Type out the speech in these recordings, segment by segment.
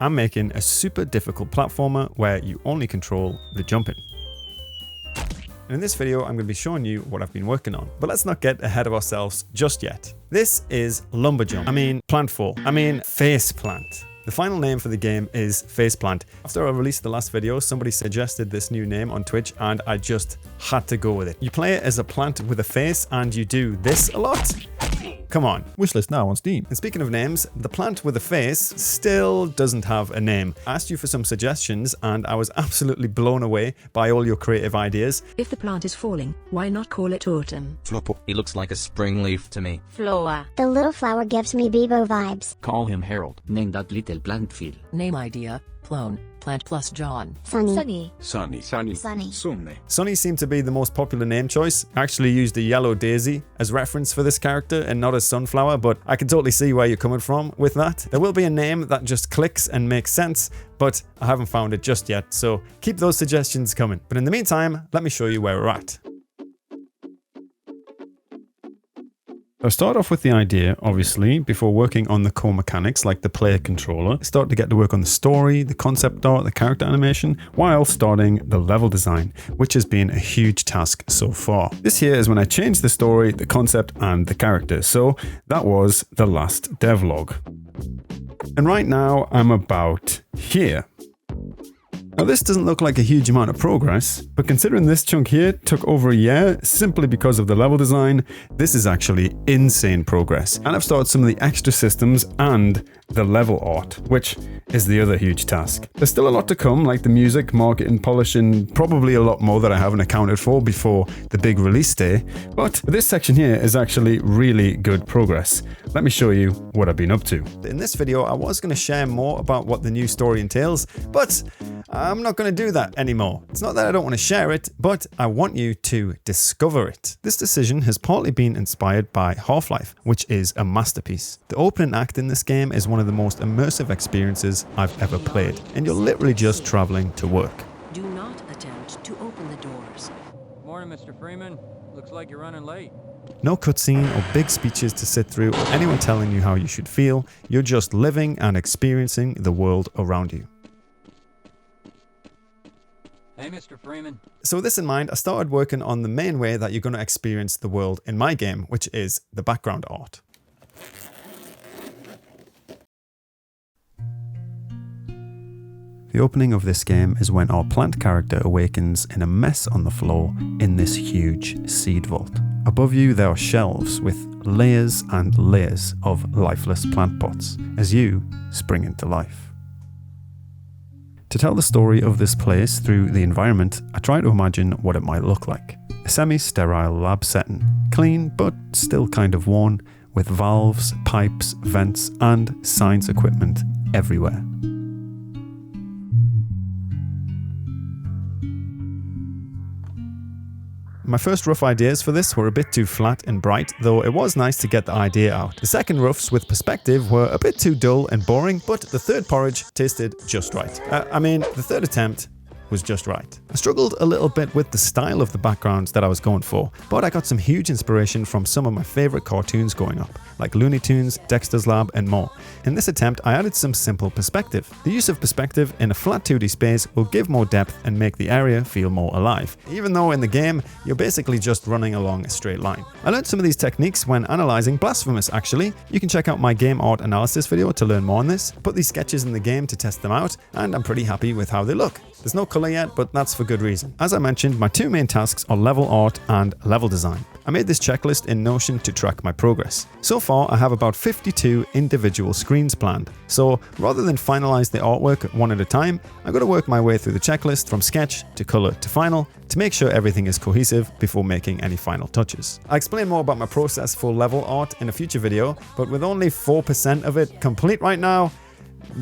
I'm making a super difficult platformer where you only control the jumping. And in this video, I'm going to be showing you what I've been working on. But let's not get ahead of ourselves just yet. This is Faceplant. The final name for the game is Faceplant. After I released the last video, somebody suggested this new name on Twitch and I just had to go with it. You play it as a plant with a face and you do this a lot. Come on. Wishlist now on Steam. And speaking of names, the plant with a face still doesn't have a name. I asked you for some suggestions and I was absolutely blown away by all your creative ideas. If the plant is falling, why not call it autumn? Floppo. He looks like a spring leaf to me. Floa. The little flower gives me Bebo vibes. Call him Harold. Name that little plant field. Name idea, clone, plant plus John. Sunny. Sunny. Sunny. Sunny seemed to be the most popular name choice. I actually used a yellow daisy as reference for this character and not a sunflower, but I can totally see where you're coming from with that. There will be a name that just clicks and makes sense, but I haven't found it just yet, so keep those suggestions coming. But in the meantime, let me show you where we're at. I start off with the idea, obviously, before working on the core mechanics like the player controller. I start to get to work on the story, the concept art, the character animation, while starting the level design, which has been a huge task so far. This here is when I changed the story, the concept, and the character. So that was the last devlog. And right now I'm about here. Now this doesn't look like a huge amount of progress, but considering this chunk here took over a year simply because of the level design, this is actually insane progress. And I've started some of the extra systems and the level art, which is the other huge task. There's still a lot to come, like the music, marketing, polishing, probably a lot more that I haven't accounted for before the big release day, but this section here is actually really good progress. Let me show you what I've been up to. In this video, I was going to share more about what the new story entails, but I'm not going to do that anymore. It's not that I don't want to share it, but I want you to discover it. This decision has partly been inspired by Half-Life, which is a masterpiece. The opening act in this game is one of the most immersive experiences I've ever played, and you're literally just traveling to work. Do not attempt to open the doors. Morning, Mr. Freeman. Looks like you're running late. No cutscene or big speeches to sit through or anyone telling you how you should feel. You're just living and experiencing the world around you. Hey, Mr. Freeman. So with this in mind, I started working on the main way that you're going to experience the world in my game, which is the background art. The opening of this game is when our plant character awakens in a mess on the floor in this huge seed vault. Above you there are shelves with layers and layers of lifeless plant pots as you spring into life. To tell the story of this place through the environment, I try to imagine what it might look like. A semi-sterile lab setting, clean but still kind of worn, with valves, pipes, vents and science equipment everywhere. My first rough ideas for this were a bit too flat and bright, though it was nice to get the idea out. The second roughs with perspective were a bit too dull and boring, but the third porridge tasted just right. The third attempt was just right. I struggled a little bit with the style of the backgrounds that I was going for, but I got some huge inspiration from some of my favorite cartoons growing up, like Looney Tunes, Dexter's Lab, and more. In this attempt, I added some simple perspective. The use of perspective in a flat 2D space will give more depth and make the area feel more alive, even though in the game, you're basically just running along a straight line. I learned some of these techniques when analyzing Blasphemous, actually. You can check out my game art analysis video to learn more on this. I put these sketches in the game to test them out, and I'm pretty happy with how they look. There's no color yet, but that's for good reason. As I mentioned, my two main tasks are level art and level design. I made this checklist in Notion to track my progress. So far, I have about 52 individual screens planned. So rather than finalize the artwork one at a time, I'm going to work my way through the checklist from sketch to color to final to make sure everything is cohesive before making any final touches. I'll explain more about my process for level art in a future video, but with only 4% of it complete right now,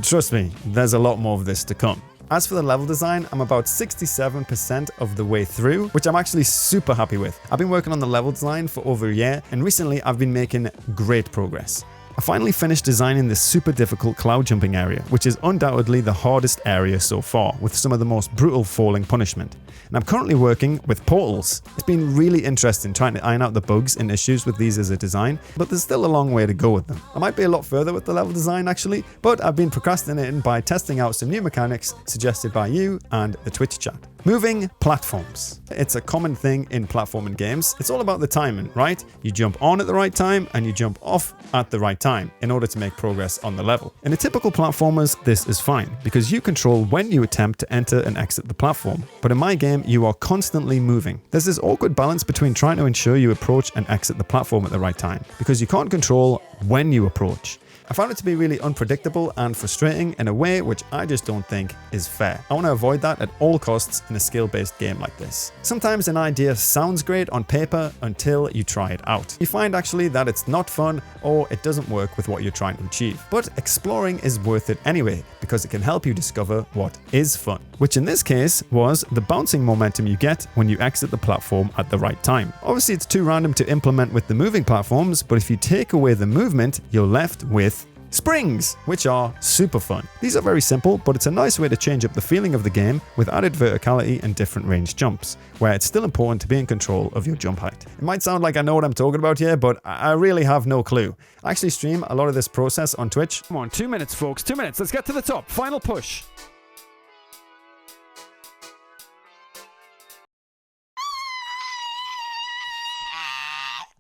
trust me, there's a lot more of this to come. As for the level design, I'm about 67% of the way through, which I'm actually super happy with. I've been working on the level design for over a year, and recently I've been making great progress. I finally finished designing this super difficult cloud jumping area, which is undoubtedly the hardest area so far, with some of the most brutal falling punishment. And I'm currently working with portals. It's been really interesting trying to iron out the bugs and issues with these as a design, but there's still a long way to go with them. I might be a lot further with the level design actually, but I've been procrastinating by testing out some new mechanics suggested by you and the Twitch chat. Moving platforms. It's a common thing in platforming games. It's all about the timing, right? You jump on at the right time and you jump off at the right time in order to make progress on the level. In a typical platformers, this is fine because you control when you attempt to enter and exit the platform. But in my game, you are constantly moving. There's this awkward balance between trying to ensure you approach and exit the platform at the right time because you can't control when you approach. I found it to be really unpredictable and frustrating in a way which I just don't think is fair. I want to avoid that at all costs in a skill-based game like this. Sometimes an idea sounds great on paper until you try it out. You find actually that it's not fun or it doesn't work with what you're trying to achieve. But exploring is worth it anyway because it can help you discover what is fun, which in this case was the bouncing momentum you get when you exit the platform at the right time. Obviously it's too random to implement with the moving platforms, but if you take away the movement, you're left with springs, which are super fun. These are very simple, but it's a nice way to change up the feeling of the game with added verticality and different range jumps, where it's still important to be in control of your jump height. It might sound like I know what I'm talking about here, but I really have no clue. I actually stream a lot of this process on Twitch. Come on, 2 minutes, folks. 2 minutes. Let's get to the top. Final push.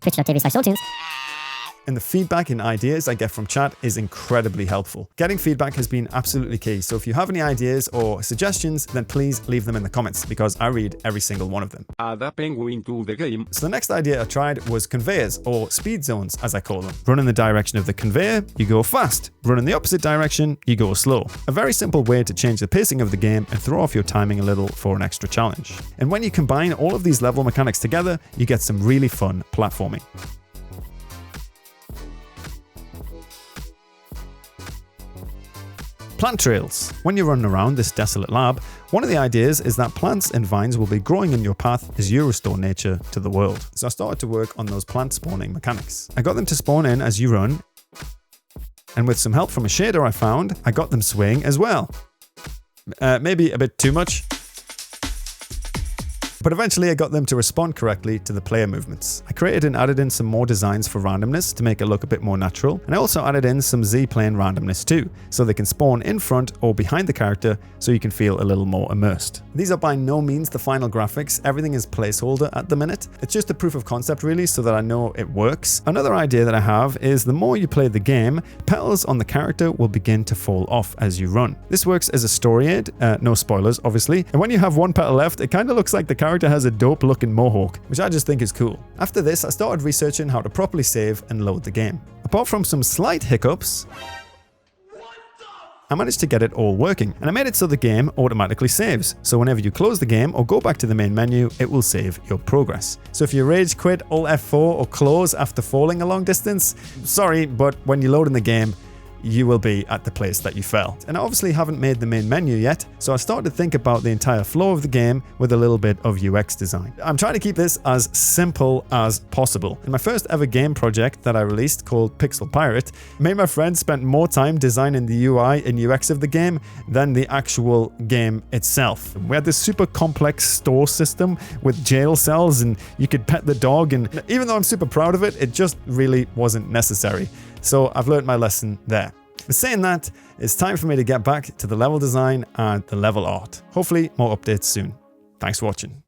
Twitch.tv/Saultoons. And the feedback and ideas I get from chat is incredibly helpful. Getting feedback has been absolutely key, so if you have any ideas or suggestions, then please leave them in the comments because I read every single one of them. Add a penguin to the game. So the next idea I tried was conveyors, or speed zones as I call them. Run in the direction of the conveyor, you go fast. Run in the opposite direction, you go slow. A very simple way to change the pacing of the game and throw off your timing a little for an extra challenge. And when you combine all of these level mechanics together, you get some really fun platforming. Plant trails. When you're running around this desolate lab, one of the ideas is that plants and vines will be growing in your path as you restore nature to the world. So I started to work on those plant spawning mechanics. I got them to spawn in as you run, and with some help from a shader I found, I got them swaying as well. Maybe a bit too much. But eventually I got them to respond correctly to the player movements. I created and added in some more designs for randomness to make it look a bit more natural, and I also added in some Z-plane randomness too, so they can spawn in front or behind the character so you can feel a little more immersed. These are by no means the final graphics, everything is placeholder at the minute. It's just a proof of concept really so that I know it works. Another idea that I have is the more you play the game, petals on the character will begin to fall off as you run. This works as a story aid, no spoilers obviously, and when you have one petal left, it kind of looks like the character has a dope looking mohawk, which I just think is cool. After this, I started researching how to properly save and load the game. Apart from some slight hiccups, I managed to get it all working, and I made it so the game automatically saves. So whenever you close the game or go back to the main menu, it will save your progress. So if you rage quit, Alt F4 or close after falling a long distance, sorry, but when you load in the game, you will be at the place that you fell. And I obviously haven't made the main menu yet, so I started to think about the entire flow of the game with a little bit of UX design. I'm trying to keep this as simple as possible. In my first ever game project that I released called Pixel Pirate, me and my friends spent more time designing the UI and UX of the game than the actual game itself. We had this super complex store system with jail cells and you could pet the dog, and even though I'm super proud of it, it just really wasn't necessary. So I've learned my lesson there. But saying that, it's time for me to get back to the level design and the level art. Hopefully more updates soon. Thanks for watching.